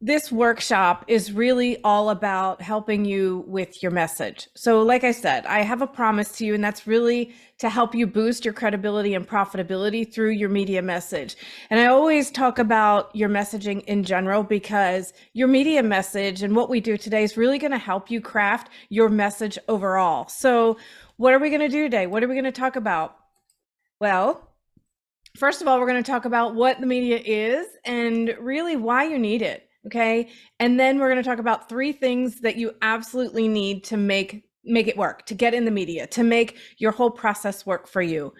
This workshop is really all about helping you with your message. So like I said, I have a promise to you, and that's really to help you boost your credibility and profitability through your media message. And I always talk about your messaging in general because your media message and what we do today is really going to help you craft your message overall. So what are we going to do today? What are we going to talk about? Well, first of all, we're going to talk about what the media is and really why you need it. Okay. And then we're going to talk about 3 things that you absolutely need to make it work, to get in the media, to make your whole process work for you.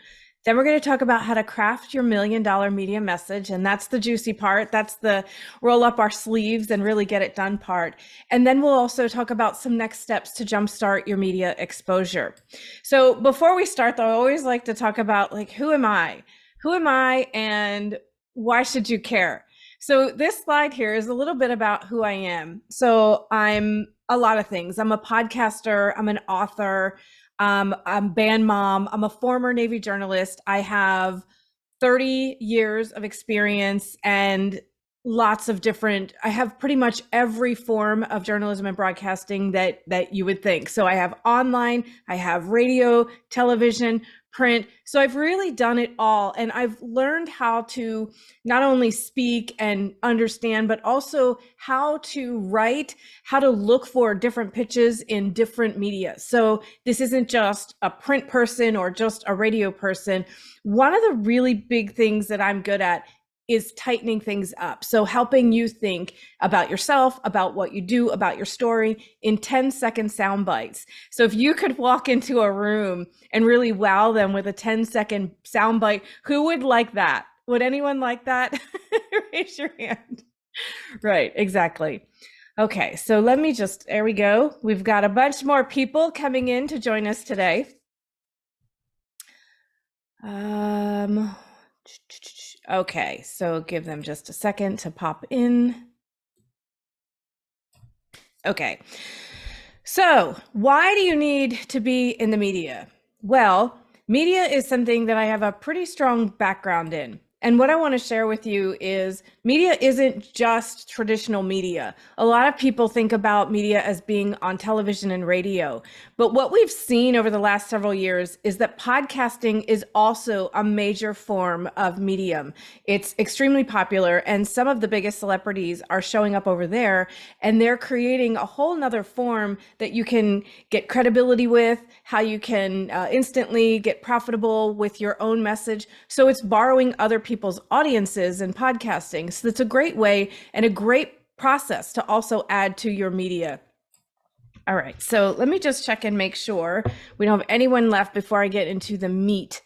Then we're going to talk about how to craft your $1 million media message. And that's the juicy part. That's the roll up our sleeves and really get it done part. And then we'll also talk about some next steps to jumpstart your media exposure. So before we start though, I always like to talk about who am I? Who am I and why should you care? So this slide here is a little bit about who I am. So I'm a lot of things. I'm a podcaster, I'm an author, I'm a band mom, I'm a former Navy journalist. I have 30 years of experience and I have pretty much every form of journalism and broadcasting that you would think. So I have online, I have radio, television, print. So I've really done it all. And I've learned how to not only speak and understand, but also how to write, how to look for different pitches in different media. So this isn't just a print person or just a radio person. One of the really big things that I'm good at is tightening things up. So helping you think about yourself, about what you do, about your story in 10-second sound bites. So if you could walk into a room and really wow them with a 10-second sound bite, who would like that? Would anyone like that? Raise your hand. Right, exactly. Okay, so there we go. We've got a bunch more people coming in to join us today. Okay, so give them just a second to pop in. Okay, so why do you need to be in the media? Well, media is something that I have a pretty strong background in. And what I want to share with you is media isn't just traditional media. A lot of people think about media as being on television and radio. But what we've seen over the last several years is that podcasting is also a major form of medium. It's extremely popular, and some of the biggest celebrities are showing up over there, and they're creating a whole nother form that you can get credibility with, how you can instantly get profitable with your own message. So it's borrowing other people's audiences and podcasting. So it's a great way and a great process to also add to your media. All right, so let me just check and make sure we don't have anyone left before I get into the meat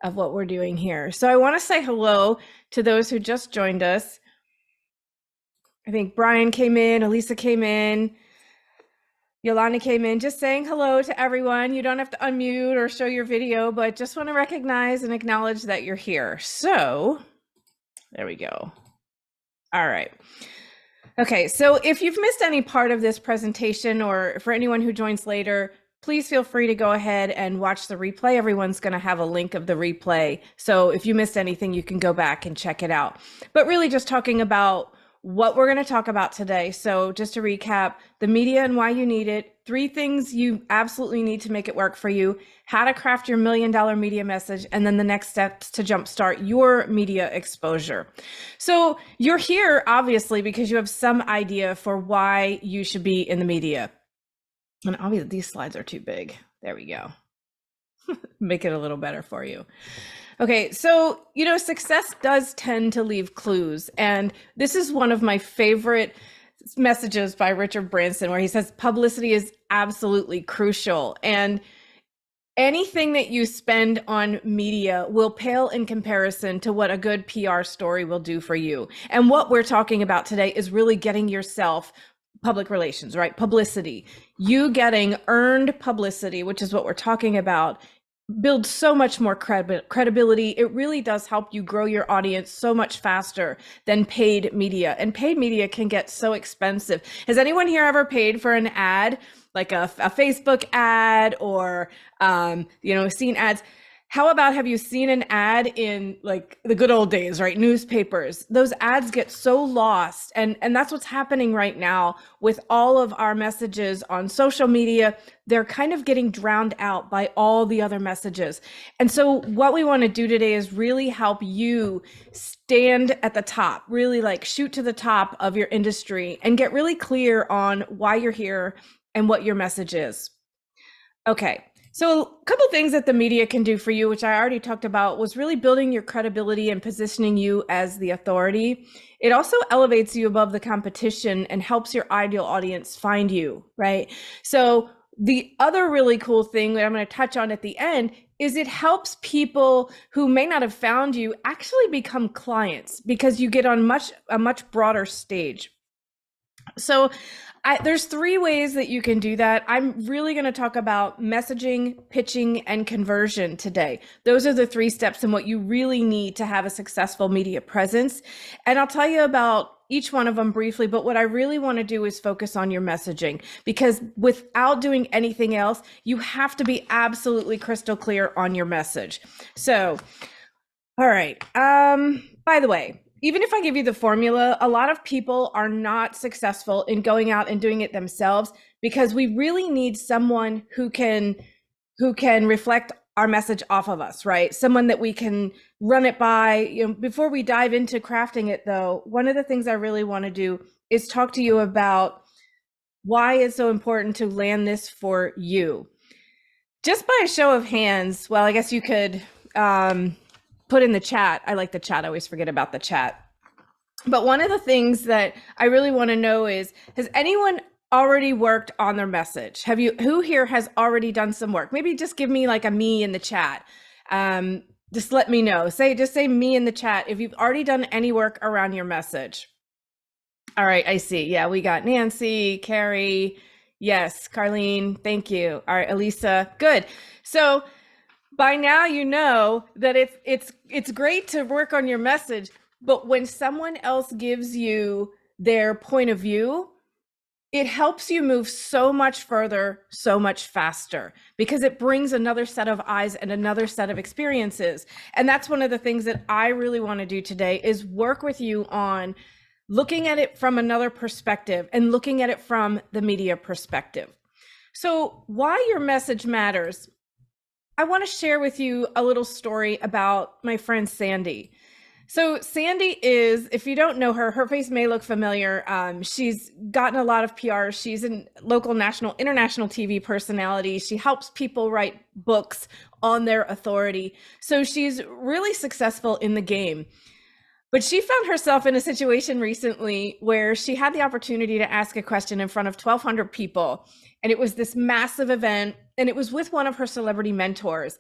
of what we're doing here. So I want to say hello to those who just joined us. I think Brian came in, Elisa came in, Yolanda came in. Just saying hello to everyone. You don't have to unmute or show your video, but just want to recognize and acknowledge that you're here. So there we go. All right. Okay, so if you've missed any part of this presentation, or for anyone who joins later, please feel free to go ahead and watch the replay. Everyone's going to have a link of the replay. So if you missed anything, you can go back and check it out. But really just talking about what we're going to talk about today. So just to recap, the media and why you need it, 3 things you absolutely need to make it work for you, how to craft your $1 million media message, and then the next steps to jumpstart your media exposure. So you're here obviously because you have some idea for why you should be in the media. And obviously these slides are too big. There we go. Make it a little better for you. Okay, so, success does tend to leave clues. And this is one of my favorite messages by Richard Branson, where he says publicity is absolutely crucial. And anything that you spend on media will pale in comparison to what a good PR story will do for you. And what we're talking about today is really getting yourself public relations, right? Publicity. You getting earned publicity, which is what we're talking about, build so much more credibility. It really does help you grow your audience so much faster than paid media. And paid media can get so expensive. Has anyone here ever paid for an ad, like a Facebook ad or, seen ads? How about, have you seen an ad in like the good old days, right? Newspapers. Those ads get so lost. And that's what's happening right now with all of our messages on social media. They're kind of getting drowned out by all the other messages. And so what we want to do today is really help you stand at the top, really like shoot to the top of your industry and get really clear on why you're here and what your message is. Okay. So a couple things that the media can do for you, which I already talked about, was really building your credibility and positioning you as the authority. It also elevates you above the competition and helps your ideal audience find you, right? So the other really cool thing that I'm going to touch on at the end is it helps people who may not have found you actually become clients because you get on a much broader stage. So there's three ways that you can do that. I'm really going to talk about messaging, pitching, and conversion today. Those are the three steps in what you really need to have a successful media presence. And I'll tell you about each one of them briefly, but what I really want to do is focus on your messaging, because without doing anything else, you have to be absolutely crystal clear on your message. So, all right. By the way, even if I give you the formula, a lot of people are not successful in going out and doing it themselves, because we really need someone who can reflect our message off of us, right? Someone that we can run it by. Before we dive into crafting it though, one of the things I really want to do is talk to you about why it's so important to land this for you. Just by a show of hands, well, I guess you could put in the chat. I like the chat. I always forget about the chat. But one of the things that I really want to know is, has anyone already worked on their message? Who here has already done some work? Maybe just give me like a me in the chat. Just let me know. Just say me in the chat if you've already done any work around your message. All right, I see. Yeah, we got Nancy, Carrie. Yes, Carlene, thank you. All right, Elisa, good. So by now you know that it's great to work on your message, but when someone else gives you their point of view, it helps you move so much further, so much faster, because it brings another set of eyes and another set of experiences. And that's one of the things that I really want to do today, is work with you on looking at it from another perspective and looking at it from the media perspective. So why your message matters. I want to share with you a little story about my friend Sandy. So Sandy is, if you don't know her, her face may look familiar. She's gotten a lot of PR. She's a local, national, international TV personality. She helps people write books on their authority. So she's really successful in the game. But she found herself in a situation recently where she had the opportunity to ask a question in front of 1,200 people. And it was this massive event, and it was with one of her celebrity mentors.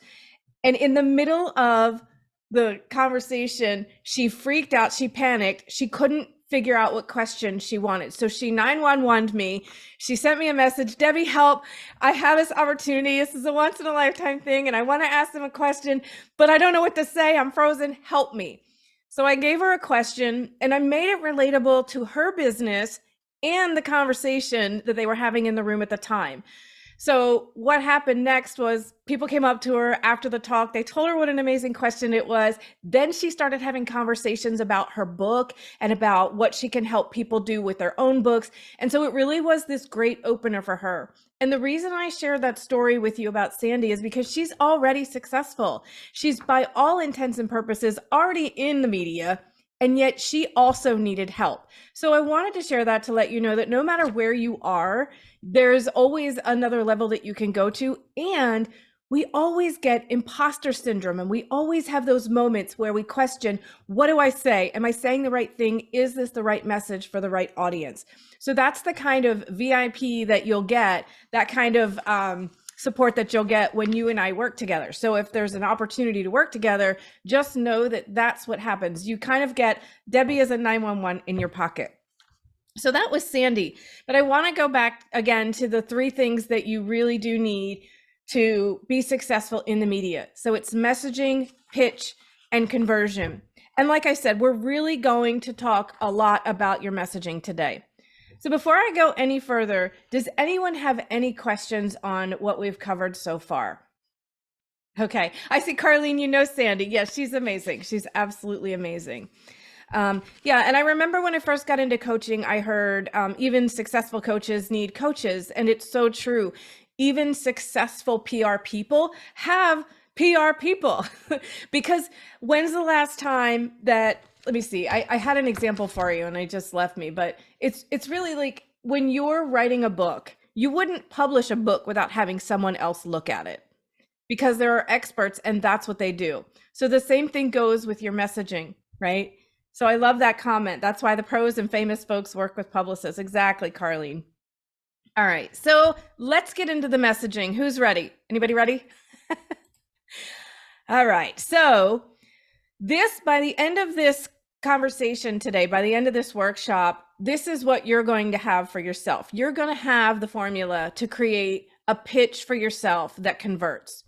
And in the middle of the conversation, she freaked out, she panicked, she couldn't figure out what question she wanted. So she 911'd me. She sent me a message, Debbie, help. I have this opportunity. This is a once in a lifetime thing, and I want to ask them a question, but I don't know what to say. I'm frozen. Help me. So I gave her a question, and I made it relatable to her business and the conversation that they were having in the room at the time. So what happened next was people came up to her after the talk. They told her what an amazing question it was. Then she started having conversations about her book and about what she can help people do with their own books. And so it really was this great opener for her. And the reason I share that story with you about Sandy is because she's already successful. She's, by all intents and purposes, already in the media, and yet she also needed help. So I wanted to share that to let you know that no matter where you are, there's always another level that you can go to. And we always get imposter syndrome, and we always have those moments where we question, what do I say? Am I saying the right thing? Is this the right message for the right audience? So that's the kind of VIP that you'll get, that kind of support that you'll get when you and I work together. So if there's an opportunity to work together, just know that that's what happens. You kind of get Debbie as a 911 in your pocket. So that was Sandy. But I want to go back again to the three things that you really do need to be successful in the media. So it's messaging, pitch, and conversion. And like I said, we're really going to talk a lot about your messaging today. So before I go any further, does anyone have any questions on what we've covered so far? Okay. I see Carlene, you know Sandy. Yes, she's amazing. She's absolutely amazing. Yeah, and I remember when I first got into coaching, I heard even successful coaches need coaches, and it's so true. Even successful PR people have PR people because when's the last time that, let me see, I had an example for you and I just left me, but it's really like when you're writing a book, you wouldn't publish a book without having someone else look at it because there are experts and that's what they do. So the same thing goes with your messaging, right? So I love that comment. That's why the pros and famous folks work with publicists. Exactly, Carlene. All right, so let's get into the messaging. Who's ready? Anybody ready? All right, so by the end of this conversation today, by the end of this workshop, this is what you're going to have for yourself. You're going to have the formula to create a pitch for yourself that converts.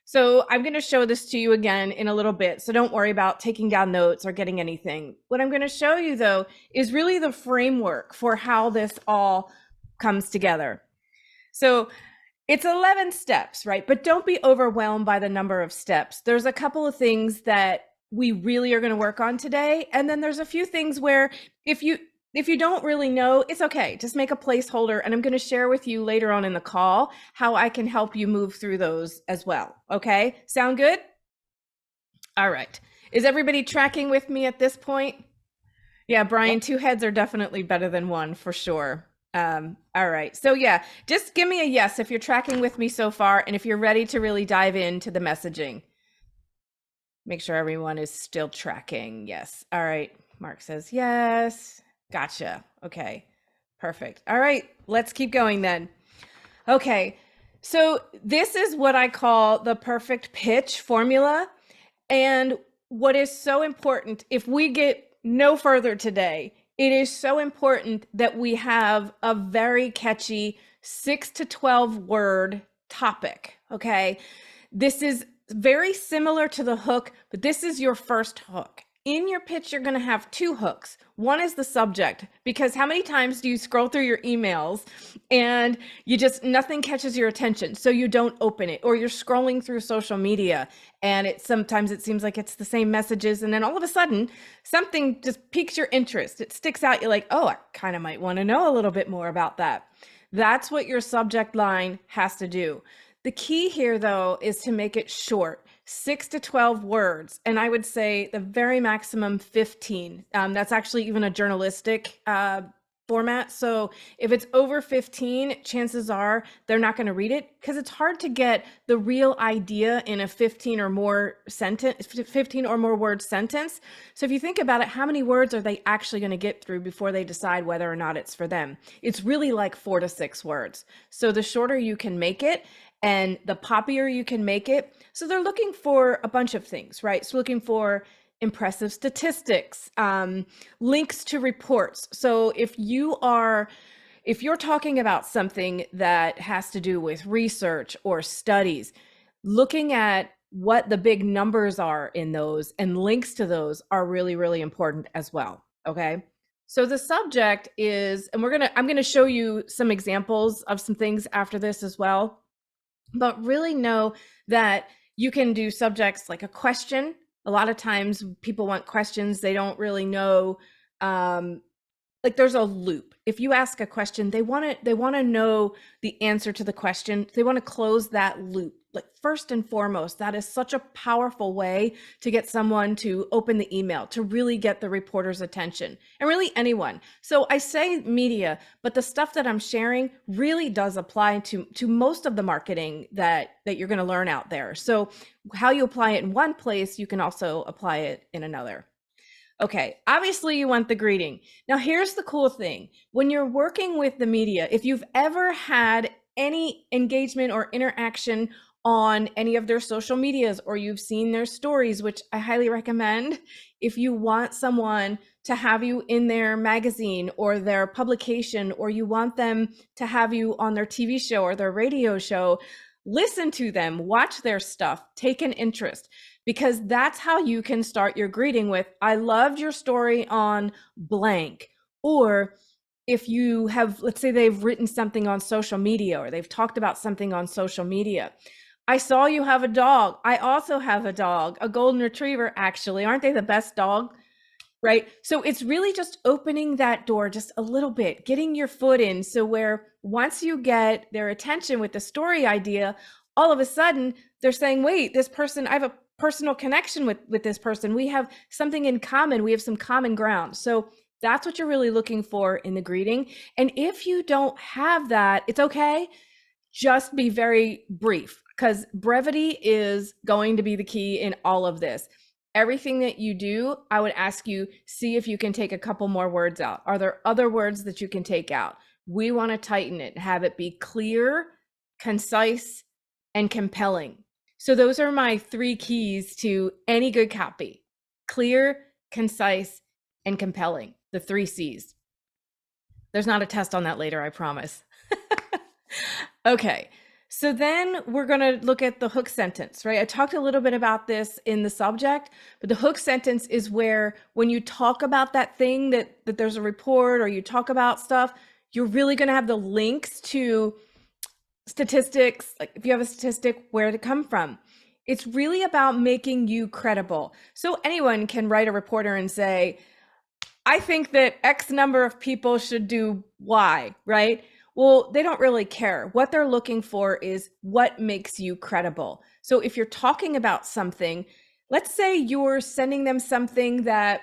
So I'm going to show this to you again in a little bit. So don't worry about taking down notes or getting anything. What I'm going to show you though is really the framework for how this all comes together. So it's 11 steps, right? But don't be overwhelmed by the number of steps. There's a couple of things that we really are going to work on today. And then there's a few things where if you don't really know, it's okay. Just make a placeholder. And I'm going to share with you later on in the call how I can help you move through those as well. Okay. Sound good? All right. Is everybody tracking with me at this point? Yeah, Brian, two heads are definitely better than one for sure. All right. So yeah, just give me a yes if you're tracking with me so far and if you're ready to really dive into the messaging. Make sure everyone is still tracking. Yes. All right. Mark says yes. Gotcha. Okay. Perfect. All right. Let's keep going then. Okay. So this is what I call the perfect pitch formula. And what is so important, if we get no further today, it is so important that we have a very catchy 6 to 12 word topic. Okay. This is very similar to the hook, but this is your first hook. In your pitch, you're going to have two hooks. One is the subject, because how many times do you scroll through your emails and nothing catches your attention, so you don't open it, or you're scrolling through social media and sometimes it seems like it's the same messages, and then all of a sudden something just piques your interest. It sticks out. You're like, oh, I kind of might want to know a little bit more about that. That's what your subject line has to do. The key here, though, is to make it short, 6 to 12 words. And I would say the very maximum 15. That's actually even a journalistic format. So if it's over 15, chances are they're not going to read it because it's hard to get the real idea in a 15 or more word sentence. So if you think about it, how many words are they actually going to get through before they decide whether or not it's for them? It's really like 4 to 6 words. So the shorter you can make it, and the poppier you can make it. So they're looking for a bunch of things, right? So looking for impressive statistics, links to reports. So if you're talking about something that has to do with research or studies, looking at what the big numbers are in those and links to those are really, really important as well. Okay. So the subject is, and I'm going to show you some examples of some things after this as well. But really know that you can do subjects like a question. A lot of times people want questions. They don't really know, like there's a loop. If you ask a question, they want to know the answer to the question. They want to close that loop. Like first and foremost, that is such a powerful way to get someone to open the email, to really get the reporter's attention, and really anyone. So I say media, but the stuff that I'm sharing really does apply to most of the marketing that you're going to learn out there. So how you apply it in one place, you can also apply it in another. Okay, obviously you want the greeting. Now here's the cool thing. When you're working with the media, if you've ever had any engagement or interaction on any of their social medias, or you've seen their stories, which I highly recommend, if you want someone to have you in their magazine or their publication, or you want them to have you on their TV show or their radio show, listen to them, watch their stuff, take an interest, because that's how you can start your greeting with, I loved your story on blank. Or if you have, let's say they've written something on social media or they've talked about something on social media, I saw you have a dog. I also have a dog, a golden retriever, actually. Aren't they the best dog? Right? So it's really just opening that door just a little bit, getting your foot in. So where once you get their attention with the story idea, all of a sudden they're saying, wait, this person, I have a personal connection with this person. We have something in common. We have some common ground. So that's what you're really looking for in the greeting. And if you don't have that, it's okay. Just be very brief, because brevity is going to be the key in all of this. Everything that you do, I would ask you, see if you can take a couple more words out. Are there other words that you can take out? We want to tighten it, have it be clear, concise, and compelling. So those are my 3 keys to any good copy: clear, concise, and compelling. The 3 C's. There's not a test on that later, I promise. Okay, so then we're going to look at the hook sentence, right? I talked a little bit about this in the subject, but the hook sentence is where when you talk about that thing that there's a report, or you talk about stuff, you're really going to have the links to statistics, like if you have a statistic, where to come from. It's really about making you credible. So anyone can write a reporter and say, I think that X number of people should do Y, right? Well, they don't really care. What they're looking for is what makes you credible. So if you're talking about something, let's say you're sending them something that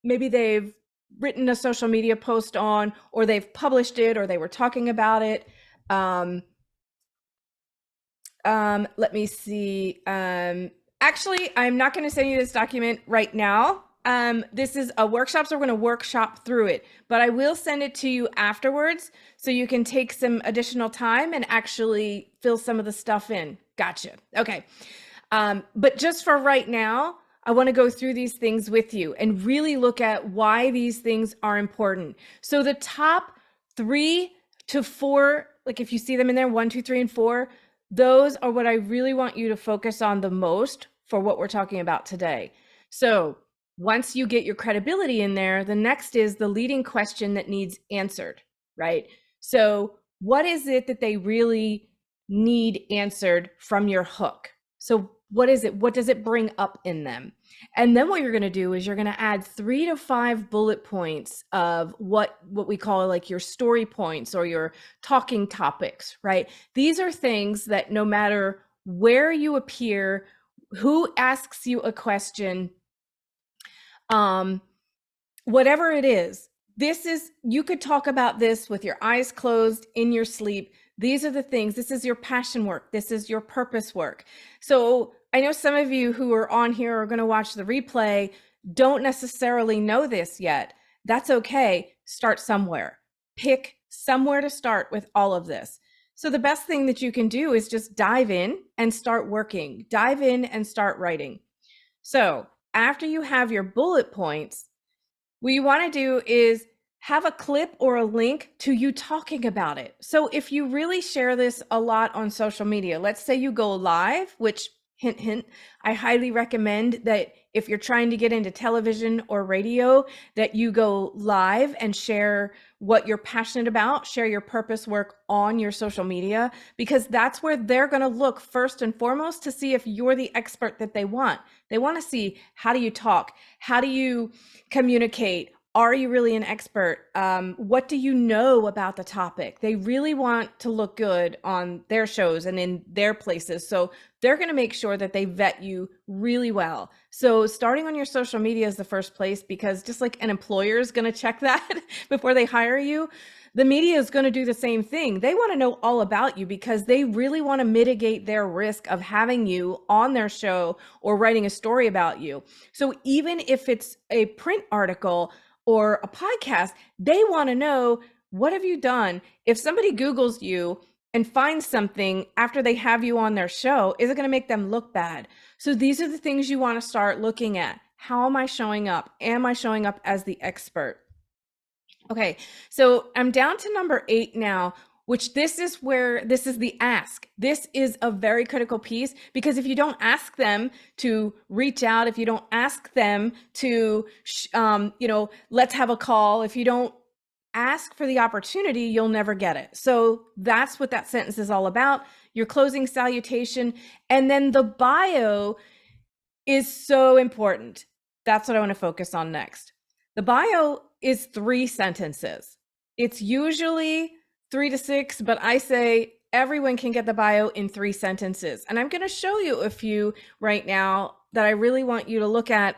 maybe they've written a social media post on, or they've published it, or they were talking about it. Let me see. Actually, I'm not going to send you this document right now. This is a workshop, so we're going to workshop through it, but I will send it to you afterwards so you can take some additional time and actually fill some of the stuff in. Gotcha. Okay. But just for right now, I want to go through these things with you and really look at why these things are important. So the top 3 to 4, like if you see them in there, 1, 2, 3, and 4, those are what I really want you to focus on the most for what we're talking about today. So once you get your credibility in there, the next is the leading question that needs answered, right? So what is it that they really need answered from your hook? So what is it? What does it bring up in them? And then what you're going to do is you're going to add 3 to 5 bullet points of what we call like your story points or your talking topics, right? These are things that no matter where you appear, who asks you a question, whatever it is, you could talk about this with your eyes closed, in your sleep. These are the things. This is your passion work. This is your purpose work. So I know some of you who are on here are going to watch the replay don't necessarily know this yet. That's okay. Start somewhere. Pick somewhere to start with all of this. So the best thing that you can do is just dive in and start working. Dive in and start writing. So after you have your bullet points, what you want to do is have a clip or a link to you talking about it. So if you really share this a lot on social media, let's say you go live, which hint, hint, I highly recommend that if you're trying to get into television or radio, that you go live and share what you're passionate about, share your purpose work on your social media, because that's where they're going to look first and foremost to see if you're the expert that they want. They want to see, how do you talk? How do you communicate? Are you really an expert? What do you know about the topic? They really want to look good on their shows and in their places. So they're going to make sure that they vet you really well. So starting on your social media is the first place, because just like an employer is going to check that before they hire you, the media is going to do the same thing. They want to know all about you because they really want to mitigate their risk of having you on their show or writing a story about you. So even if it's a print article or a podcast, they want to know, what have you done? If somebody Googles you and finds something after they have you on their show, is it going to make them look bad? So these are the things you want to start looking at. How am I showing up? Am I showing up as the expert? Okay, so I'm down to number 8 now, which this is the ask. This is a very critical piece, because if you don't ask them to reach out, if you don't ask them to, let's have a call, if you don't ask for the opportunity, you'll never get it. So that's what that sentence is all about. Your closing salutation. And then the bio is so important. That's what I want to focus on next. The bio is 3 sentences. It's usually 3 to 6, but I say everyone can get the bio in 3 sentences. And I'm going to show you a few right now that I really want you to look at.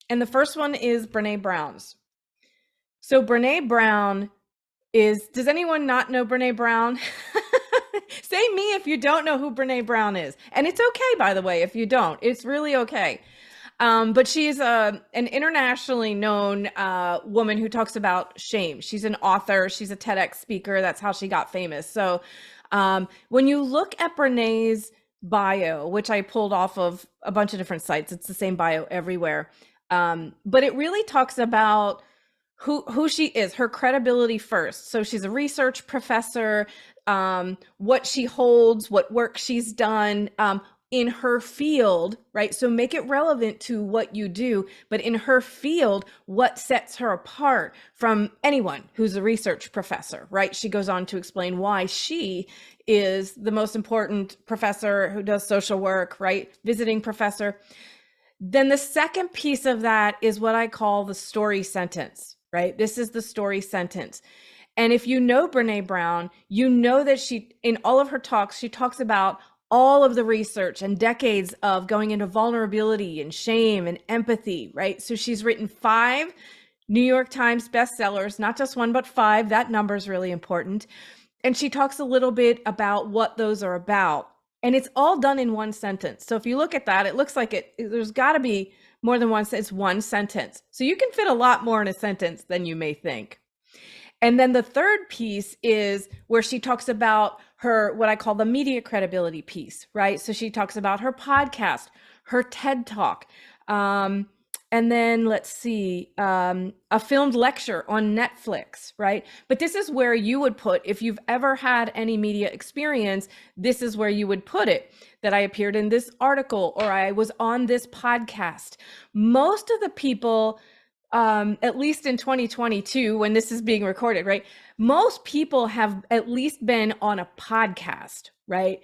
And the first one is Brene Brown's. So Brene Brown is, does anyone not know Brene Brown? Say me if you don't know who Brene Brown is. And it's okay, by the way, if you don't. It's really okay. But she's an internationally known woman who talks about shame. She's an author. She's a TEDx speaker. That's how she got famous. So when you look at Brene's bio, which I pulled off of a bunch of different sites, it's the same bio everywhere. But it really talks about who she is, her credibility first. So she's a research professor, what she holds, what work she's done in her field, right? So make it relevant to what you do, but in her field, what sets her apart from anyone who's a research professor, right? She goes on to explain why she is the most important professor who does social work, right? Visiting professor. Then the second piece of that is what I call the story sentence, right? This is the story sentence. And if you know Brene Brown, you know that she, in all of her talks, she talks about all of the research and decades of going into vulnerability and shame and empathy, right? So she's written 5 New York Times bestsellers, not just 1, but 5. That number is really important. And she talks a little bit about what those are about. And it's all done in 1 sentence. So if you look at that, it looks like there's got to be more than one. It's 1 sentence. So you can fit a lot more in a sentence than you may think. And then the third piece is where she talks about her, what I call the media credibility piece, right? So she talks about her podcast, her TED Talk, and then let's see, a filmed lecture on Netflix, right? But this is where you would put, if you've ever had any media experience, this is where you would put it, that I appeared in this article or I was on this podcast. Most of the people, at least in 2022, when this is being recorded, right? Most people have at least been on a podcast, right?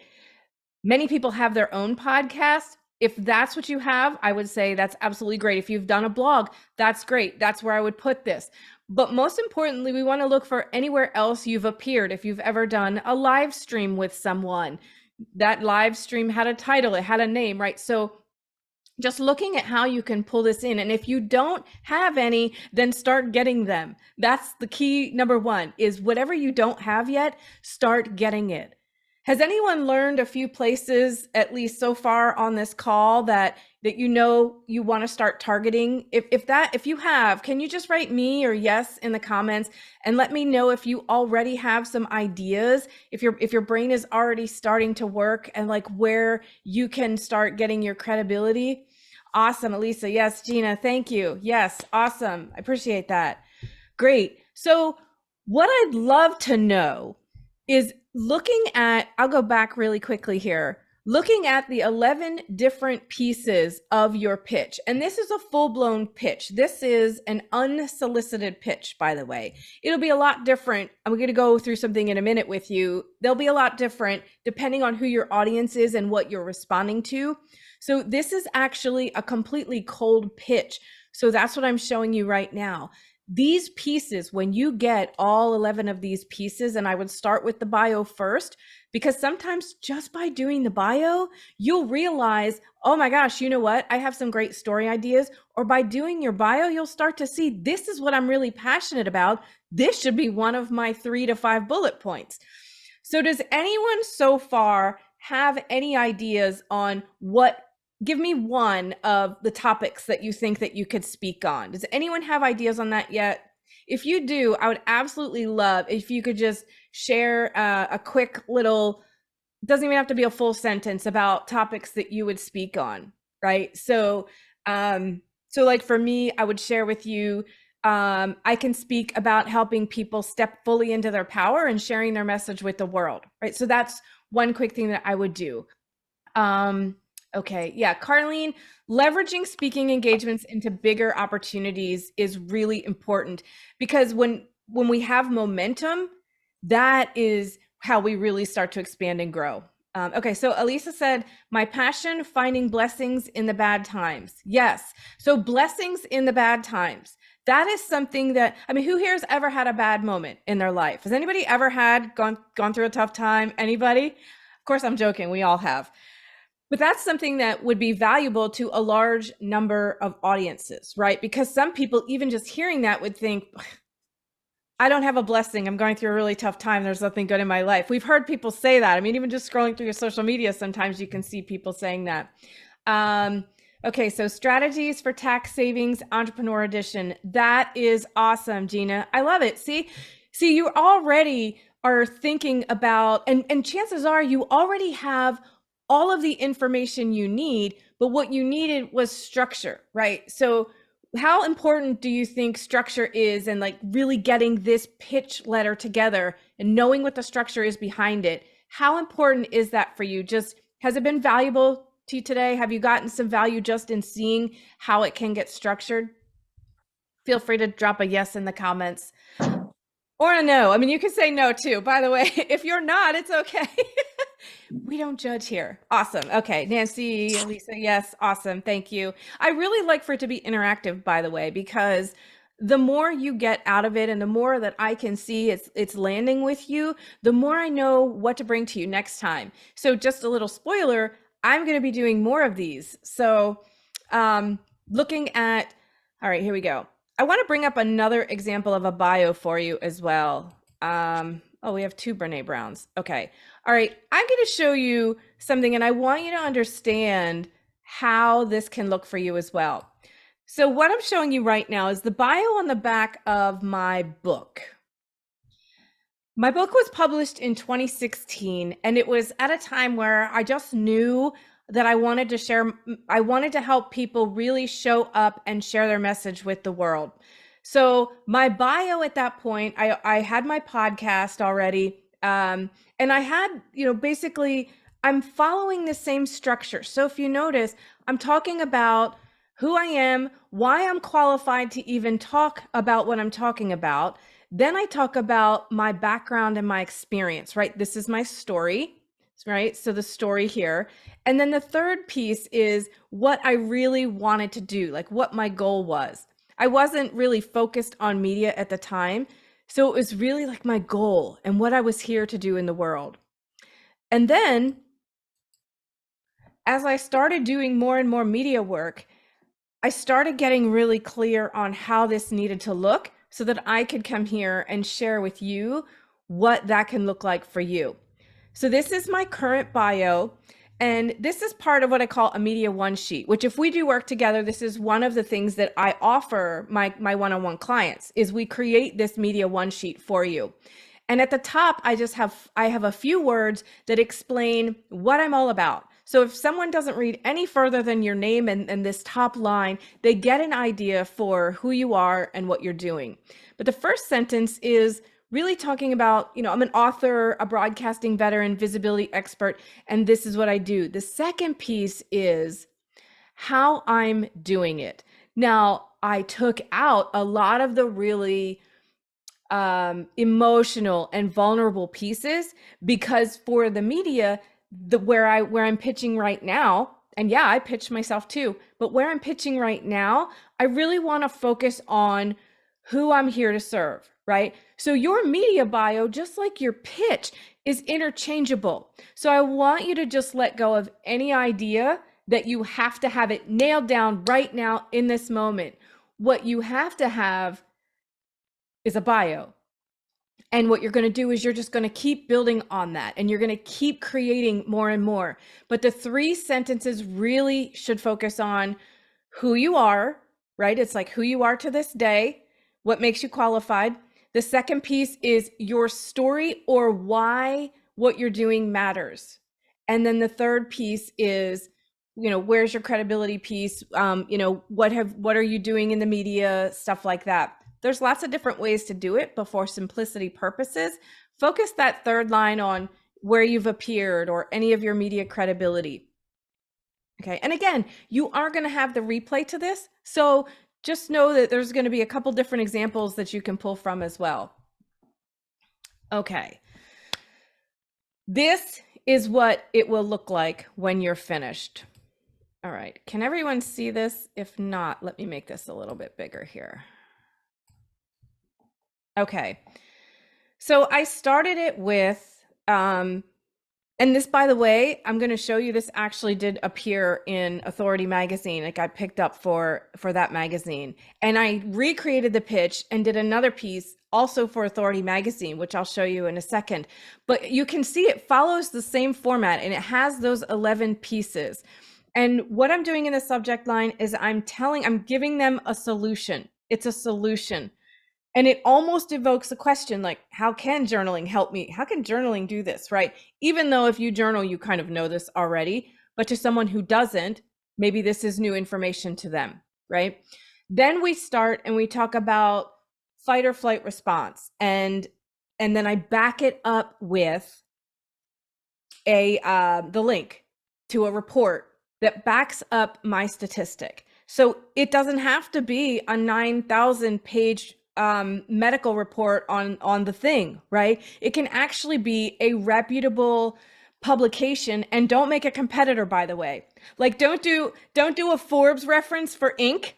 Many people have their own podcast. If that's what you have, I would say that's absolutely great. If you've done a blog, that's great. That's where I would put this. But most importantly, we want to look for anywhere else you've appeared. If you've ever done a live stream with someone, that live stream had a title, it had a name, right? So just looking at how you can pull this in. And if you don't have any, then start getting them. That's the key. Number 1 is whatever you don't have yet, start getting it. Has anyone learned a few places, at least so far on this call, that you know you want to start targeting? If you have, can you just write me or yes in the comments and let me know if you already have some ideas, if your brain is already starting to work and like where you can start getting your credibility. Awesome, Elisa. Yes, Gina, thank you. Yes, awesome. I appreciate that. Great. So what I'd love to know is looking at, I'll go back really quickly here, looking at the 11 different pieces of your pitch. And this is a full-blown pitch. This is an unsolicited pitch, by the way. It'll be a lot different. I'm going to go through something in a minute with you. They'll be a lot different depending on who your audience is and what you're responding to. So this is actually a completely cold pitch. So that's what I'm showing you right now. These pieces, when you get all 11 of these pieces, and I would start with the bio first, because sometimes just by doing the bio, you'll realize, oh my gosh, you know what? I have some great story ideas. Or by doing your bio, you'll start to see, this is what I'm really passionate about. This should be one of my 3 to 5 bullet points. So does anyone so far have any ideas on give me one of the topics that you think that you could speak on? Does anyone have ideas on that yet? If you do, I would absolutely love if you could just share a quick little, doesn't even have to be a full sentence, about topics that you would speak on, right? So like for me, I would share with you, I can speak about helping people step fully into their power and sharing their message with the world, right? So that's one quick thing that I would do. Okay. Yeah. Carlene, leveraging speaking engagements into bigger opportunities is really important, because when when we have momentum, that is how we really start to expand and grow. Okay, so Elisa said, my passion, finding blessings in the bad times. Yes. So blessings in the bad times. That is something that, I mean, who here has ever had a bad moment in their life? Has anybody ever gone through a tough time? Anybody? Of course, I'm joking. We all have. But that's something that would be valuable to a large number of audiences, right? Because some people, even just hearing that, would think, I don't have a blessing. I'm going through a really tough time. There's nothing good in my life. We've heard people say that. I mean, even just scrolling through your social media, sometimes you can see people saying that. Okay, so strategies for tax savings, entrepreneur edition. That is awesome, Gina. I love it. See, you already are thinking about, and chances are you already have all of the information you need, but what you needed was structure, right? So how important do you think structure is, and like really getting this pitch letter together and knowing what the structure is behind it? How important is that for you? Just, has it been valuable to you today? Have you gotten some value just in seeing how it can get structured? Feel free to drop a yes in the comments or a no. I mean, you can say no too, by the way. If you're not, it's okay. We don't judge here. Awesome. Okay. Nancy, Lisa, yes. Awesome. Thank you. I really like for it to be interactive, by the way, because the more you get out of it and the more that I can see it's landing with you, the more I know what to bring to you next time. So just a little spoiler, I'm going to be doing more of these. So looking at, all right, here we go. I want to bring up another example of a bio for you as well. Oh, we have two Brene Browns. Okay. All right. I'm going to show you something, and I want you to understand how this can look for you as well. So what I'm showing you right now is the bio on the back of my book. My book was published in 2016, and it was at a time where I just knew that I wanted to share, I wanted to help people really show up and share their message with the world. So my bio at that point, I had my podcast already, and I had, basically, I'm following the same structure. So if you notice, I'm talking about who I am, why I'm qualified to even talk about what I'm talking about. Then I talk about my background and my experience, right? This is my story, right? So the story here. And then the third piece is what I really wanted to do, like what my goal was. I wasn't really focused on media at the time. So it was really like my goal and what I was here to do in the world. And then as I started doing more and more media work, I started getting really clear on how this needed to look so that I could come here and share with you what that can look like for you. So this is my current bio, and this is part of what I call a media one sheet, which if we do work together, this is one of the things that I offer my one-on-one clients, is we create this media one sheet for you. And at the top, I have a few words that explain what I'm all about. So if someone doesn't read any further than your name and this top line, they get an idea for who you are and what you're doing. But the first sentence is really talking about, I'm an author, a broadcasting veteran, visibility expert, and this is what I do. The second piece is how I'm doing it. Now, I took out a lot of the really emotional and vulnerable pieces, because for the media, where I'm pitching right now, and yeah, I pitch myself too, but where I'm pitching right now, I really want to focus on who I'm here to serve, right? So your media bio, just like your pitch, is interchangeable. So I want you to just let go of any idea that you have to have it nailed down right now in this moment. What you have to have is a bio. And what you're going to do is you're just going to keep building on that, and you're going to keep creating more and more. But the 3 sentences really should focus on who you are, right? It's like who you are to this day, what makes you qualified. The second piece is your story, or why what you're doing matters. And then the third piece is, where's your credibility piece? What are you doing in the media, stuff like that. There's lots of different ways to do it, but for simplicity purposes, focus that third line on where you've appeared or any of your media credibility. Okay, and again, you are going to have the replay to this, so just know that there's going to be a couple different examples that you can pull from as well. Okay. This is what it will look like when you're finished. All right. Can everyone see this? If not, let me make this a little bit bigger here. Okay. So I started it with, and this, by the way, I'm going to show you, this actually did appear in Authority magazine. It got picked up for that magazine. And I recreated the pitch and did another piece also for Authority magazine, which I'll show you in a second. But you can see it follows the same format and it has those 11 pieces. And what I'm doing in the subject line is I'm giving them a solution. It's a solution. And it almost evokes a question like, how can journaling help me? How can journaling do this, right? Even though if you journal, you kind of know this already, but to someone who doesn't, maybe this is new information to them, right? Then we start and we talk about fight or flight response. And then I back it up with the link to a report that backs up my statistic. So it doesn't have to be a 9,000 page medical report on the thing, right? It can actually be a reputable publication, and don't make a competitor, by the way. Like don't do a Forbes reference for Inc.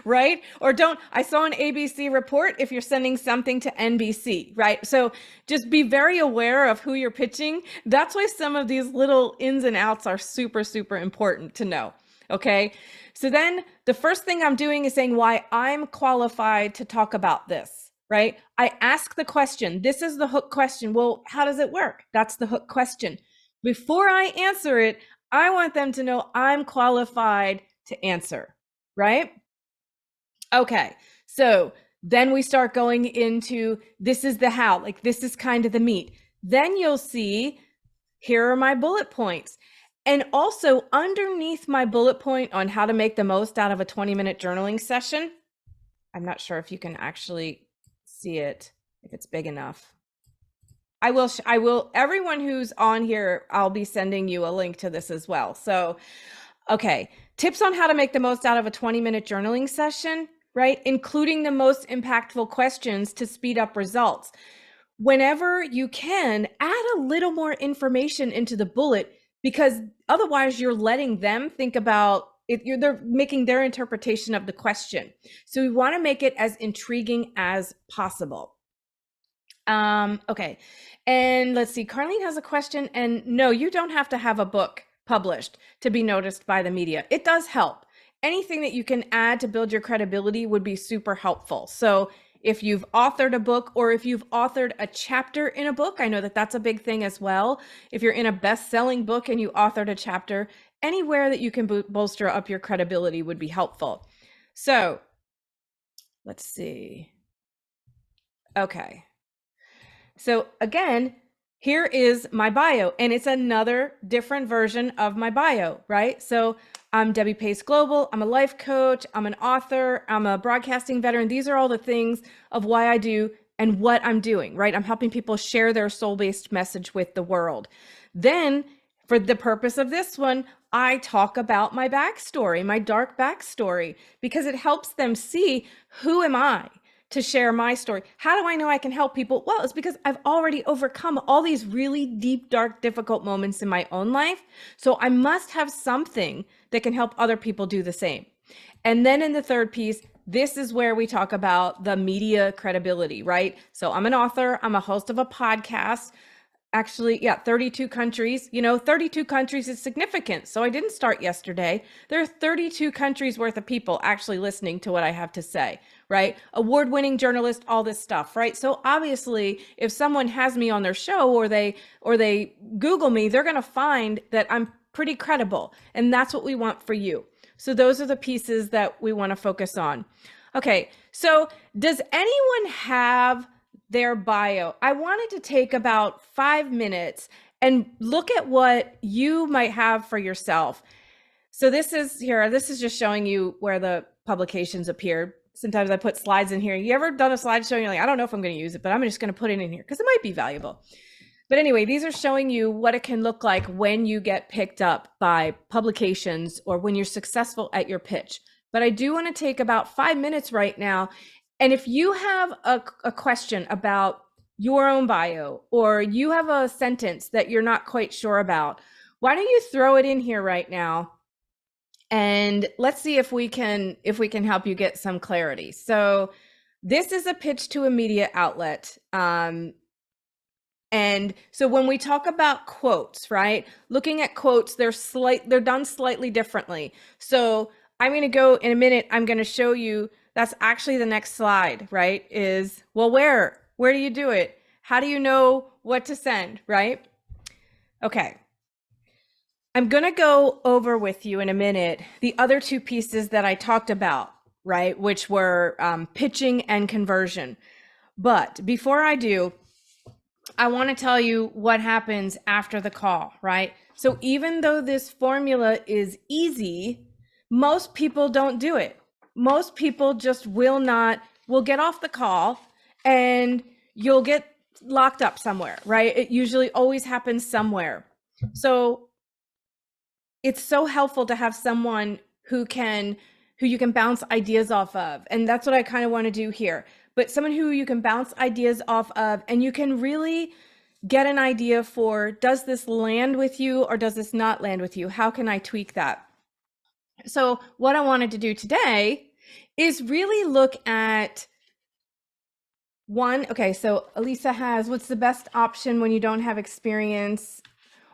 Right? Or I saw an ABC report if you're sending something to NBC, right? So just be very aware of who you're pitching. That's why some of these little ins and outs are super, super important to know. Okay. So then the first thing I'm doing is saying why I'm qualified to talk about this, right? I ask the question. This is the hook question. Well, how does it work? That's the hook question. Before I answer it, I want them to know I'm qualified to answer, right? Okay. So then we start going into, this is the how, like this is kind of the meat. Then you'll see, here are my bullet points. And also underneath my bullet point on how to make the most out of a 20-minute journaling session, I'm not sure if you can actually see it, if it's big enough. I will, everyone who's on here, I'll be sending you a link to this as well. So, okay, tips on how to make the most out of a 20-minute journaling session, right? Including the most impactful questions to speed up results. Whenever you can, add a little more information into the bullet, because otherwise you're letting them think about it. They're making their interpretation of the question. So we want to make it as intriguing as possible. Okay. And let's see, Carlene has a question, and no, you don't have to have a book published to be noticed by the media. It does help. Anything that you can add to build your credibility would be super helpful. So if you've authored a book, or if you've authored a chapter in a book, I know that that's a big thing as well. If you're in a best-selling book and you authored a chapter, anywhere that you can bolster up your credibility would be helpful. So let's see. Okay. So again, here is my bio, and it's another different version of my bio, right? So I'm Debbie Pace Global. I'm a life coach. I'm an author. I'm a broadcasting veteran. These are all the things of why I do and what I'm doing, right? I'm helping people share their soul-based message with the world. Then for the purpose of this one, I talk about my backstory, my dark backstory, because it helps them see, who am I to share my story? How do I know I can help people? Well, it's because I've already overcome all these really deep, dark, difficult moments in my own life. So I must have something that can help other people do the same. And then in the third piece, this is where we talk about the media credibility, right? So I'm an author. I'm a host of a podcast. Actually, 32 countries. 32 countries is significant. So I didn't start yesterday. There are 32 countries worth of people actually listening to what I have to say, right? Award-winning journalist, all this stuff, right? So obviously, if someone has me on their show, or they Google me, they're going to find that I'm pretty credible. And that's what we want for you. So those are the pieces that we want to focus on. Okay, so does anyone have their bio? I wanted to take about 5 minutes and look at what you might have for yourself. So this is just showing you where the publications appeared. Sometimes I put slides in here. You ever done a slideshow and you're like, I don't know if I'm going to use it, but I'm just going to put it in here because it might be valuable. But anyway, these are showing you what it can look like when you get picked up by publications or when you're successful at your pitch. But I do want to take about 5 minutes right now. And if you have a question about your own bio, or you have a sentence that you're not quite sure about, why don't you throw it in here right now? And let's see if we can help you get some clarity. So this is a pitch to a media outlet. And so when we talk about quotes, right? Looking at quotes, they're done slightly differently. So I'm going to go in a minute. I'm going to show you. That's actually the next slide, right? Is, well, where do you do it? How do you know what to send, right? Okay. I'm going to go over with you in a minute the other two pieces that I talked about, right? Which were pitching and conversion. But before I do, I want to tell you what happens after the call, right? So even though this formula is easy, most people don't do it. Most people just will get off the call and you'll get locked up somewhere, right? It usually always happens somewhere. So it's so helpful to have someone who you can bounce ideas off of. And that's what I kind of want to do here. But someone who you can bounce ideas off of, and you can really get an idea for, does this land with you or does this not land with you? How can I tweak that? So what I wanted to do today is really look at one. Okay, so Elisa has, what's the best option when you don't have experience?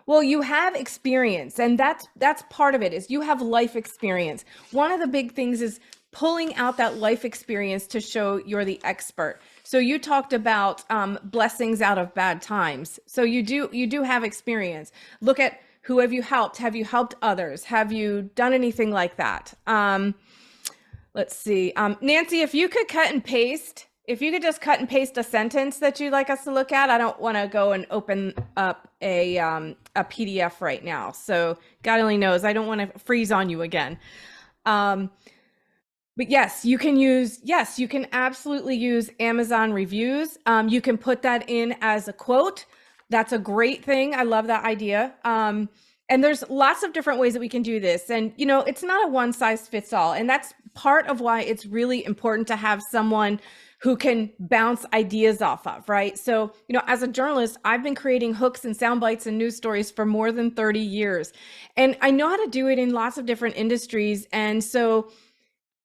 Well, you have experience, and that's part of it, is you have life experience. One of the big things is pulling out that life experience to show you're the expert. So you talked about blessings out of bad times. So you do have experience. Look at, who have you helped? Have you helped others? Have you done anything like that? Let's see. Nancy, if you could just cut and paste a sentence that you'd like us to look at. I don't want to go and open up a PDF right now. So God only knows, I don't want to freeze on you again. But yes, you can absolutely use Amazon reviews. You can put that in as a quote. That's a great thing. I love that idea. And there's lots of different ways that we can do this. And, it's not a one size fits all. And that's part of why it's really important to have someone who can bounce ideas off of, right? So, as a journalist, I've been creating hooks and sound bites and news stories for more than 30 years. And I know how to do it in lots of different industries. And so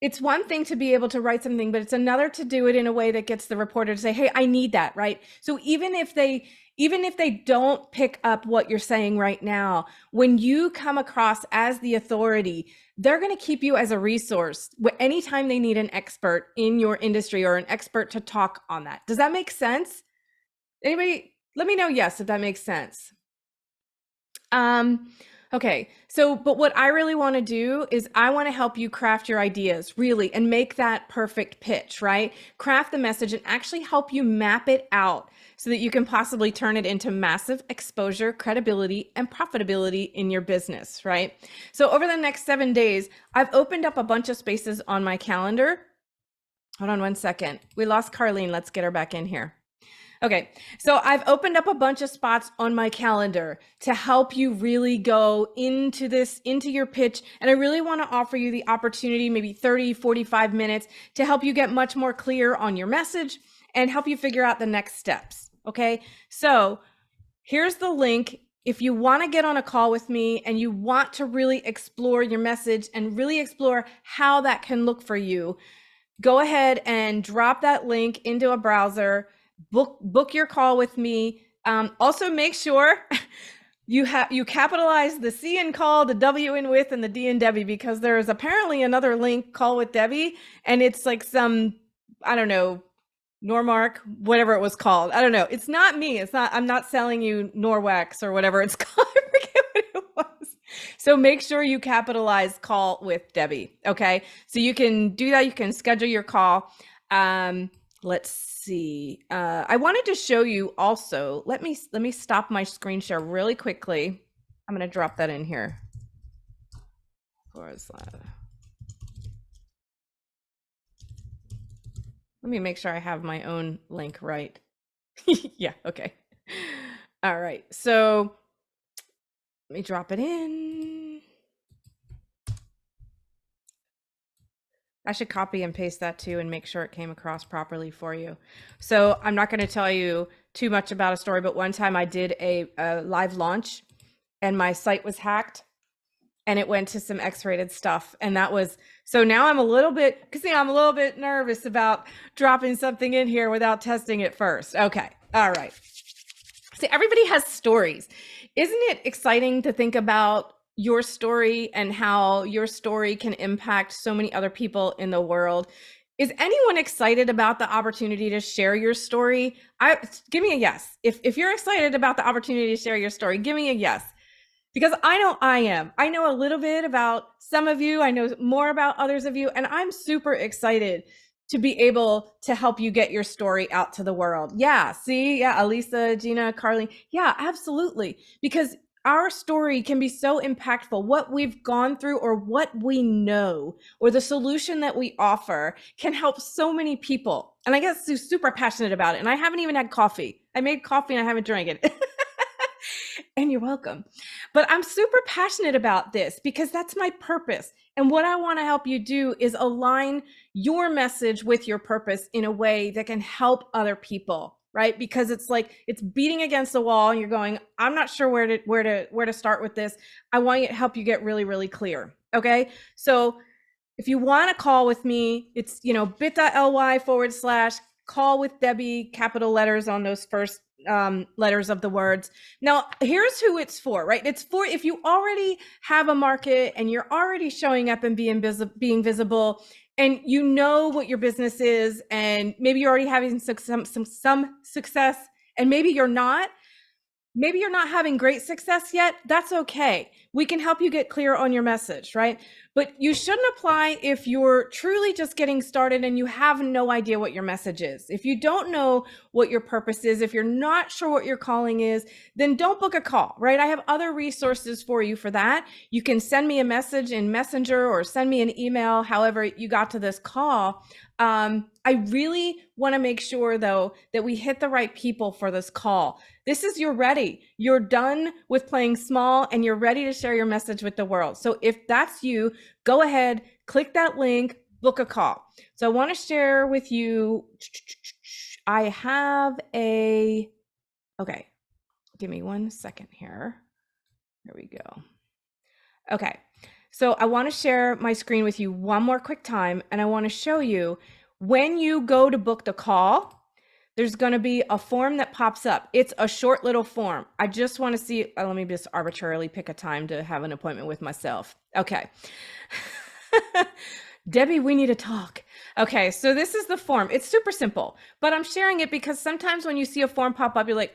it's one thing to be able to write something, but it's another to do it in a way that gets the reporter to say, hey, I need that, right? So even if they don't pick up what you're saying right now, when you come across as the authority, they're going to keep you as a resource anytime they need an expert in your industry or an expert to talk on that. Does that make sense? Anybody, let me know yes if that makes sense. Okay, so, but what I really want to do is I want to help you craft your ideas, really, and make that perfect pitch, right? Craft the message and actually help you map it out so that you can possibly turn it into massive exposure, credibility, and profitability in your business, right? So over the next 7 days, I've opened up a bunch of spaces on my calendar. Hold on one second. We lost Carlene. Let's get her back in here. Okay, so I've opened up a bunch of spots on my calendar to help you really go into your pitch. And I really want to offer you the opportunity, maybe 30, 45 minutes, to help you get much more clear on your message and help you figure out the next steps. Okay, so here's the link. If you want to get on a call with me and you want to really explore your message and really explore how that can look for you, go ahead and drop that link into a browser. Book your call with me. Also make sure you capitalize the C in call, the W in with, and the D in Debbie, because there is apparently another link, call with Debbie, and it's like some, I don't know, Normark, whatever it was called. I don't know. It's not me. I'm not selling you Norwex or whatever it's called. I forget what it was. So make sure you capitalize call with Debbie. Okay. So you can do that. You can schedule your call. Let's see. I wanted to show you also, let me stop my screen share really quickly. I'm going to drop that in here. Let me make sure I have my own link right. Yeah, okay. All right, so let me drop it in. I should copy and paste that too and make sure it came across properly for you. So I'm not going to tell you too much about a story, but one time I did a live launch and my site was hacked and it went to some X-rated stuff. And that was, so now I'm a little bit, because I'm a little bit nervous about dropping something in here without testing it first. Okay. All right. See, everybody has stories. Isn't it exciting to think about your story and how your story can impact so many other people in the world? Is anyone excited about the opportunity to share your story? Give me a yes. If you're excited about the opportunity to share your story, give me a yes. Because I know I am. I know a little bit about some of you. I know more about others of you. And I'm super excited to be able to help you get your story out to the world. Yeah, see? Yeah, Alisa, Gina, Carly. Yeah, absolutely. Because our story can be so impactful. What we've gone through or what we know or the solution that we offer can help so many people. And I get super passionate about it. And I haven't even had coffee. I made coffee and I haven't drank it. And you're welcome. But I'm super passionate about this because that's my purpose. And what I want to help you do is align your message with your purpose in a way that can help other people, right? Because it's like it's beating against the wall and you're going, I'm not sure where to start with this. I want to help you get really, really clear. Okay. So if you want to call with me, it's, bit.ly/call with Debbie, capital letters on those first letters of the words. Now, here's who it's for, right? It's for if you already have a market and you're already showing up and being visible and you know what your business is, and maybe you're already having some success, and maybe you're not having great success yet. That's okay. We can help you get clear on your message, right? But you shouldn't apply if you're truly just getting started and you have no idea what your message is. If you don't know what your purpose is, if you're not sure what your calling is, then don't book a call, right? I have other resources for you for that. You can send me a message in Messenger or send me an email, however you got to this call. I really want to make sure, though, that we hit the right people for this call. This is you're ready. You're done with playing small and you're ready to share your message with the world. So if that's you, go ahead, click that link, book a call. So I want to share with you, I have okay, give me 1 second here. There we go. Okay. So I want to share my screen with you one more quick time, and I want to show you when you go to book the call, there's going to be a form that pops up. It's a short little form. I just want to see, let me just arbitrarily pick a time to have an appointment with myself. Okay. Debbie, we need to talk. Okay, so this is the form. It's super simple, but I'm sharing it because sometimes when you see a form pop up, you're like,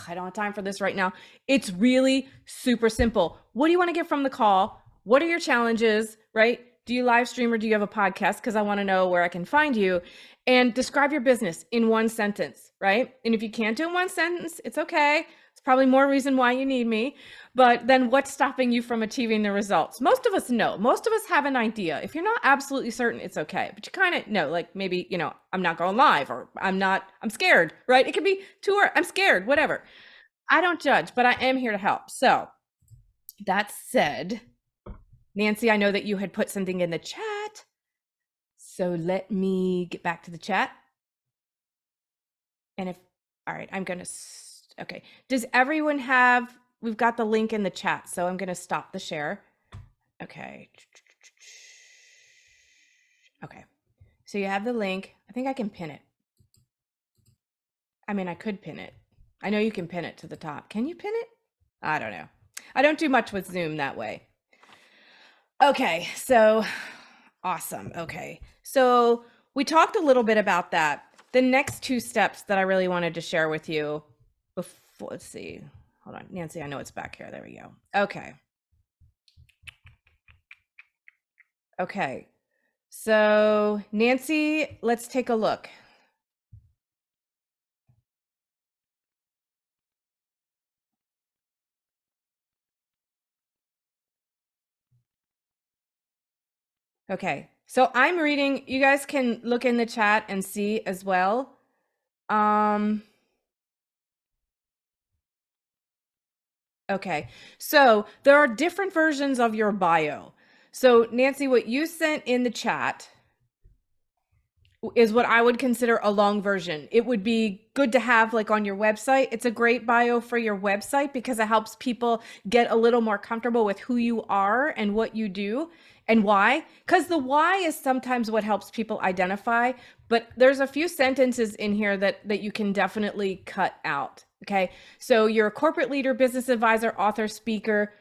I don't have time for this right now. It's really super simple. What do you want to get from the call? What are your challenges, right? Do you live stream or do you have a podcast? Because I want to know where I can find you. And describe your business in 1 sentence, right? And if you can't do it in 1 sentence, it's okay. It's probably more reason why you need me. But then what's stopping you from achieving the results? Most of us know. Most of us have an idea. If you're not absolutely certain, it's okay. But you kind of know, like maybe, I'm not going live, or I'm scared, right? It could be tour, I'm scared, whatever. I don't judge, but I am here to help. So that said, Nancy, I know that you had put something in the chat. So let me get back to the chat. And all right, I'm going to, okay. Does everyone have, we've got the link in the chat, so I'm going to stop the share. Okay. Okay. So you have the link. I think I can pin it. I mean, I could pin it. I know you can pin it to the top. Can you pin it? I don't know. I don't do much with Zoom that way. Okay, so awesome. Okay, so we talked a little bit about that. The next 2 steps that I really wanted to share with you before, let's see, hold on, Nancy, I know it's back here. There we go. Okay. Okay, so Nancy, let's take a look. Okay, so I'm reading, you guys can look in the chat and see as well. Okay, so there are different versions of your bio. So Nancy, what you sent in the chat is what I would consider a long version. It would be good to have like on your website. It's a great bio for your website because it helps people get a little more comfortable with who you are and what you do and why. Because the why is sometimes what helps people identify. But there's a few sentences in here that you can definitely cut out. Okay. So you're a corporate leader, business advisor, author, speaker.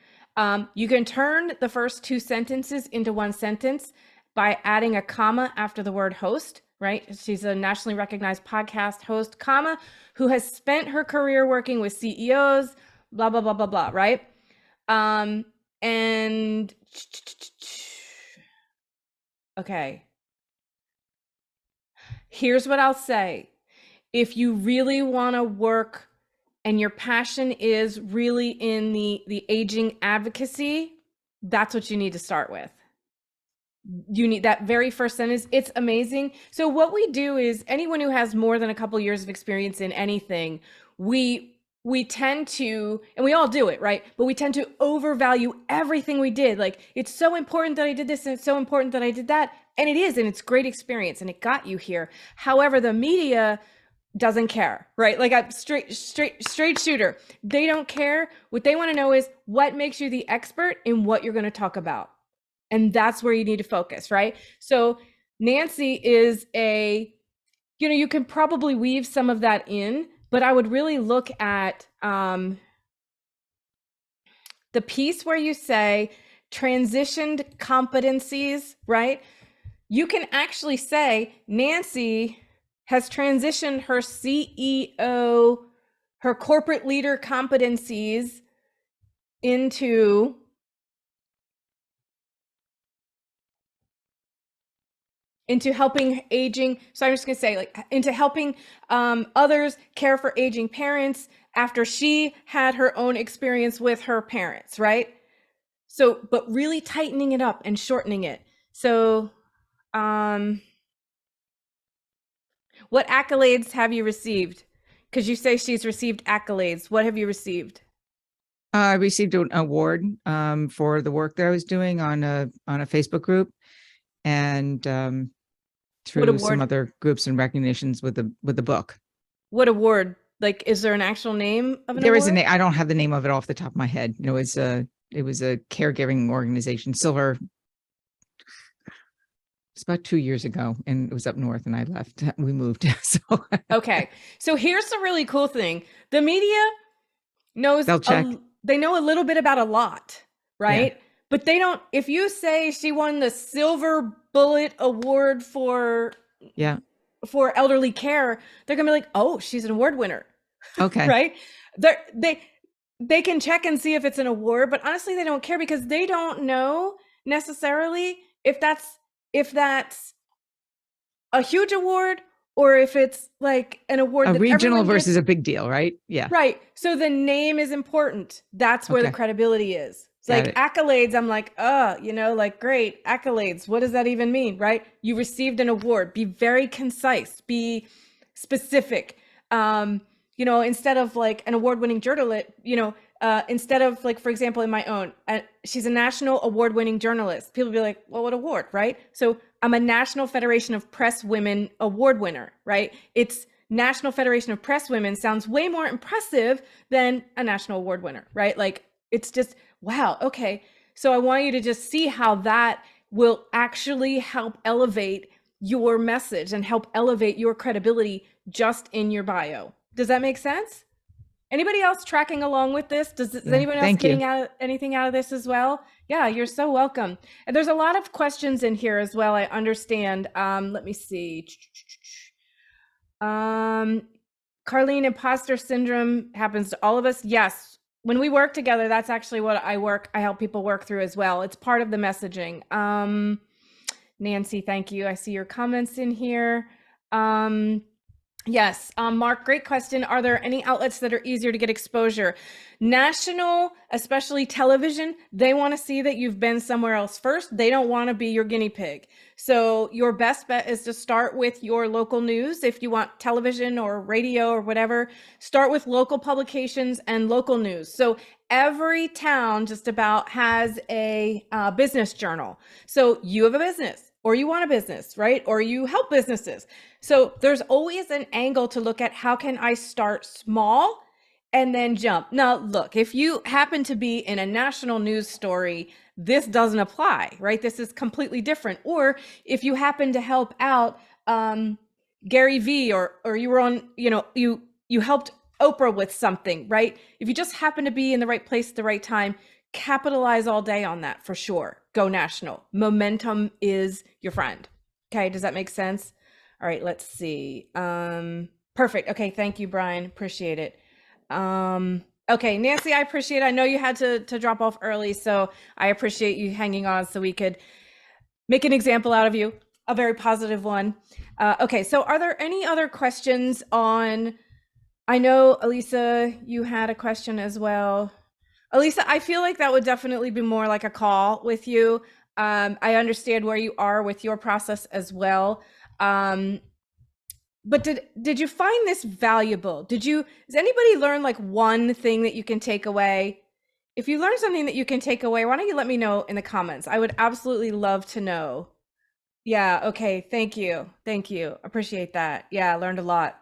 You can turn the first two sentences into one sentence by adding a comma after the word host, right? She's a nationally recognized podcast host, comma, who has spent her career working with CEOs, blah, blah, blah, blah, blah, right? And okay, here's what I'll say. If you really want to work and your passion is really in the aging advocacy, that's what you need to start with. You need that very first sentence. It's amazing. So what we do is anyone who has more than a couple years of experience in anything, we tend to, and we all do it, right? But we tend to overvalue everything we did. Like, it's so important that I did this and it's so important that I did that. And it is, and it's great experience and it got you here. However, the media doesn't care, right? Like a straight shooter. They don't care. What they want to know is what makes you the expert in what you're going to talk about. And that's where you need to focus, right? So Nancy is you can probably weave some of that in, but I would really look at the piece where you say transitioned competencies, right? You can actually say Nancy has transitioned her CEO, her corporate leader competencies into helping aging. So I'm just going to say like into helping others care for aging parents after she had her own experience with her parents, right? So, but really tightening it up and shortening it. So, what accolades have you received? Because you say she's received accolades. What have you received? I received an award for the work that I was doing on a Facebook group, and through some other groups and recognitions with the book. What award? Like, is there an actual name of an There award? is a name. I don't have the name of it off the top of my head. It was a caregiving organization, Silver. It's about 2 years ago, and it was up north, and I left. We moved. So okay. So here's the really cool thing: the media knows they know a little bit about a lot, right? Yeah. But they don't. If you say she won the Silver Bullet Award for elderly care, they're gonna be like, "Oh, she's an award winner." Okay. Right? They can check and see if it's an award, but honestly, they don't care because they don't know necessarily if that's a huge award or if it's like an award a regional versus a big deal, right? Yeah. Right. So the name is important. That's where the credibility is. It's like accolades. I'm like, like great accolades. What does that even mean? Right. You received an award. Be very concise, be specific. Instead of like an award-winning journalist, instead of like, for example, in my own, she's a national award-winning journalist. People be like, well, what award, right? So I'm a National Federation of Press Women award winner, right? It's National Federation of Press Women sounds way more impressive than a national award winner, right? Like, it's just, wow, okay. So I want you to just see how that will actually help elevate your message and help elevate your credibility just in your bio. Does that make sense? Anybody else tracking along with this? Is anyone else getting anything out of this as well? Yeah, you're so welcome. And there's a lot of questions in here as well, I understand. Let me see. Carlene, imposter syndrome happens to all of us. Yes. When we work together, that's actually what I help people work through as well. It's part of the messaging. Nancy, thank you. I see your comments in here. Yes, Mark, great question. Are there any outlets that are easier to get exposure? National, especially television, they want to see that you've been somewhere else first. They don't want to be your guinea pig. So your best bet is to start with your local news. If you want television or radio or whatever, start with local publications and local news. So every town just about has a business journal. So you have a business. or you want a business, right? Or you help businesses. So there's always an angle to look at how can I start small and then jump. Now, look, if you happen to be in a national news story, this doesn't apply, right? This is completely different. Or if you happen to help out Gary Vee, or you were on, you helped Oprah with something, right? If you just happen to be in the right place at the right time, capitalize all day on that for sure. Go national. Momentum is your friend. Okay, does that make sense? All right, let's see. Perfect. Okay, thank you, Brian. Appreciate it. Okay, Nancy, I appreciate it. I know you had to drop off early, so I appreciate you hanging on so we could make an example out of you, a very positive one. Okay, so are there any other questions on, I know, Elisa, you had a question as well. Elisa, I feel like that would definitely be more like a call with you. I understand where you are with your process as well. But did you find this valuable? Does anybody learn like one thing that you can take away? If you learned something that you can take away, why don't you let me know in the comments? I would absolutely love to know. Yeah, okay, thank you. Thank you. Appreciate that. Yeah, I learned a lot.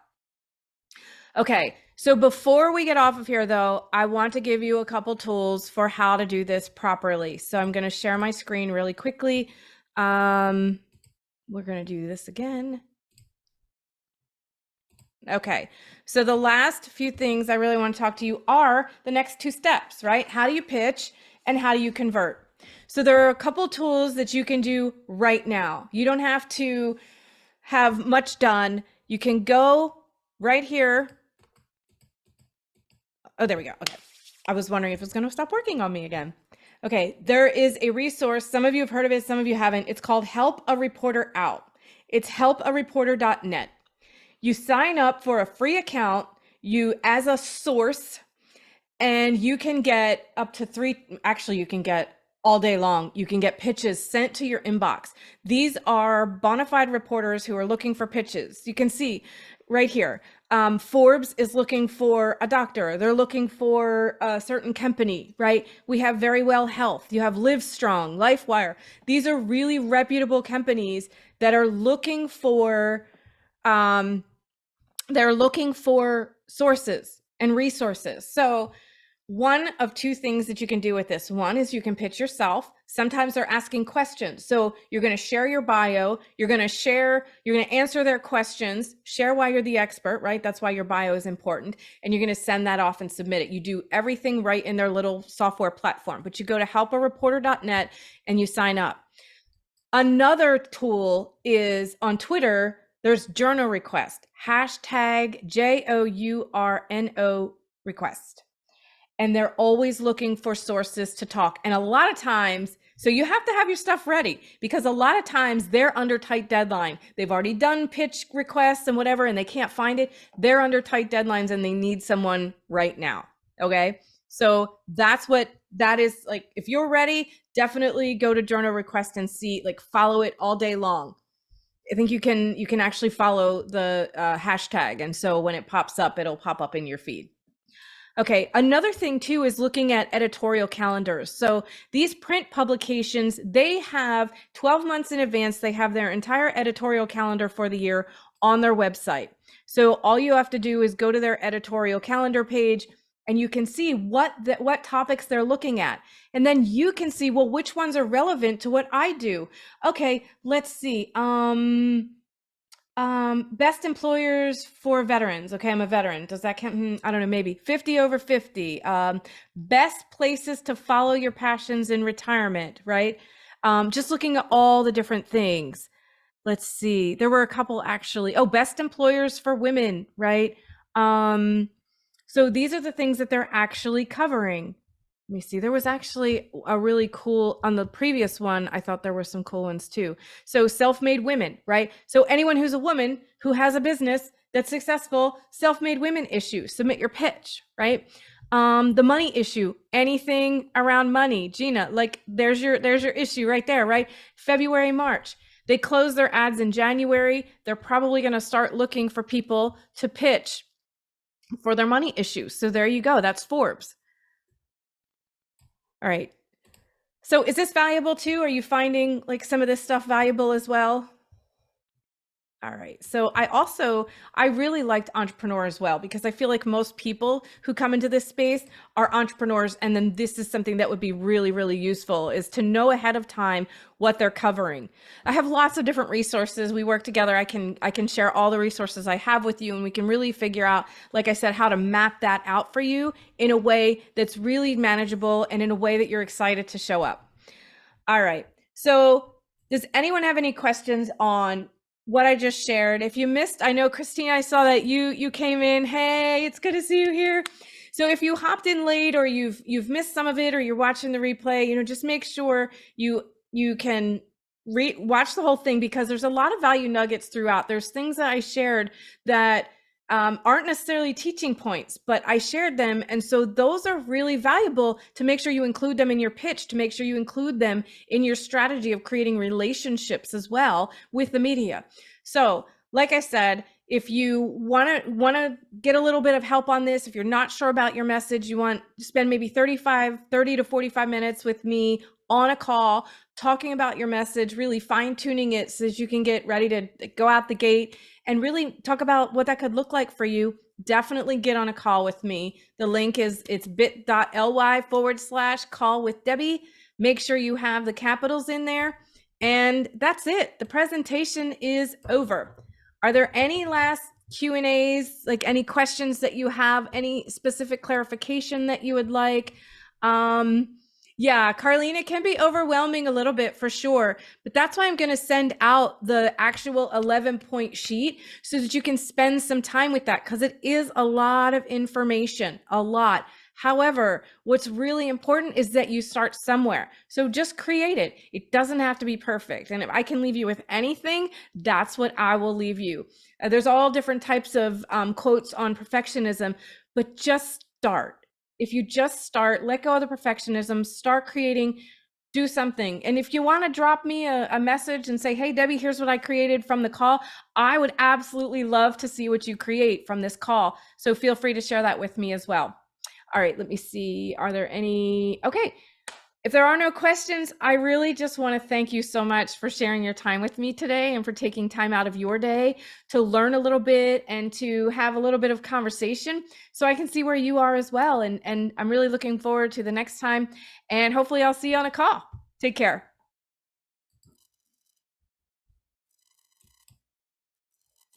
Okay, so before we get off of here though, I want to give you a couple tools for how to do this properly. So I'm going to share my screen really quickly. We're going to do this again. Okay, so the last few things I really want to talk to you are the next two steps, right? How do you pitch and how do you convert? So there are a couple tools that you can do right now. You don't have to have much done. You can go right here. Oh, there we go. Okay. I was wondering if it's going to stop working on me again. Okay, there is a resource. Some of you have heard of it, some of you haven't. It's called Help a Reporter Out. It's helpareporter.net. You sign up for a free account, you as a source, and you can get up to you can get all day long. You can get pitches sent to your inbox. These are bona fide reporters who are looking for pitches. You can see right here, Forbes is looking for a doctor. They're looking for a certain company, right? We have Very Well Health. You have Live Strong, LifeWire. These are really reputable companies that are looking for sources and resources. So one of two things that you can do with this. One is you can pitch yourself. Sometimes they're asking questions. So you're going to share your bio. You're going to answer their questions, share why you're the expert, right? That's why your bio is important. And you're going to send that off and submit it. You do everything right in their little software platform, but you go to helpareporter.net and you sign up. Another tool is on Twitter. There's journal request, hashtag JOURNO request. And they're always looking for sources to talk. And a lot of times, so you have to have your stuff ready because a lot of times they're under tight deadline. They've already done pitch requests and whatever, and they can't find it. They're under tight deadlines and they need someone right now. Okay. So that's what that is like. If you're ready, definitely go to journal request and see, like, follow it all day long. I think you can actually follow the hashtag. And so when it pops up, it'll pop up in your feed. Okay, another thing too is looking at editorial calendars. So these print publications, they have 12 months in advance, they have their entire editorial calendar for the year on their website. So all you have to do is go to their editorial calendar page and you can see what topics they're looking at. And then you can see, well, which ones are relevant to what I do. Okay, let's see. Best employers for veterans. Okay, I'm a veteran. Does that count? I don't know, maybe 50 over 50. Best places to follow your passions in retirement, right? Just looking at all the different things. Let's see. There were a couple actually. Oh, best employers for women, right? So these are the things that they're actually covering. Let me see. There was actually a really cool on the previous one. I thought there were some cool ones too. So self-made women, right? So anyone who's a woman who has a business that's successful, self-made women issue, submit your pitch, right? The money issue, anything around money. Gina, like there's your issue right there, right? February, March. They close their ads in January. They're probably going to start looking for people to pitch for their money issues. So there you go. That's Forbes. All right. So is this valuable too? Are you finding like some of this stuff valuable as well? All right. So I really liked entrepreneur as well, because I feel like most people who come into this space are entrepreneurs. And then this is something that would be really, really useful, is to know ahead of time what they're covering. I have lots of different resources. We work together. I can share all the resources I have with you, and we can really figure out, like I said, how to map that out for you in a way that's really manageable and in a way that you're excited to show up. All right. So does anyone have any questions on what I just shared? If you missed, I know Christina, I saw that you came in. Hey, it's good to see you here. So if you hopped in late, or you've missed some of it, or you're watching the replay, just make sure you can watch the whole thing, because there's a lot of value nuggets throughout. There's things that I shared that aren't necessarily teaching points, but I shared them. And so those are really valuable to make sure you include them in your pitch, to make sure you include them in your strategy of creating relationships as well with the media. So like I said, if you want to get a little bit of help on this, if you're not sure about your message, you want to spend maybe 30 to 45 minutes with me on a call, talking about your message, really fine tuning it so that you can get ready to go out the gate and really talk about what that could look like for you, definitely get on a call with me. The link it's bit.ly/call with Debbie. Make sure you have the capitals in there. And that's it. The presentation is over. Are there any last Q&As, like any questions that you have, any specific clarification that you would like? Yeah, Carlene, it can be overwhelming a little bit for sure, but that's why I'm going to send out the actual 11-point sheet so that you can spend some time with that, because it is a lot of information, a lot. However, what's really important is that you start somewhere. So just create it. It doesn't have to be perfect. And if I can leave you with anything, that's what I will leave you. There's all different types of quotes on perfectionism, but just start. If you just start, let go of the perfectionism, start creating, do something. And if you want to drop me a message and say, hey, Debbie, here's what I created from the call, I would absolutely love to see what you create from this call. So feel free to share that with me as well. All right, let me see. Are there any? Okay. If there are no questions, I really just want to thank you so much for sharing your time with me today, and for taking time out of your day to learn a little bit and to have a little bit of conversation so I can see where you are as well. And I'm really looking forward to the next time, and hopefully I'll see you on a call. Take care.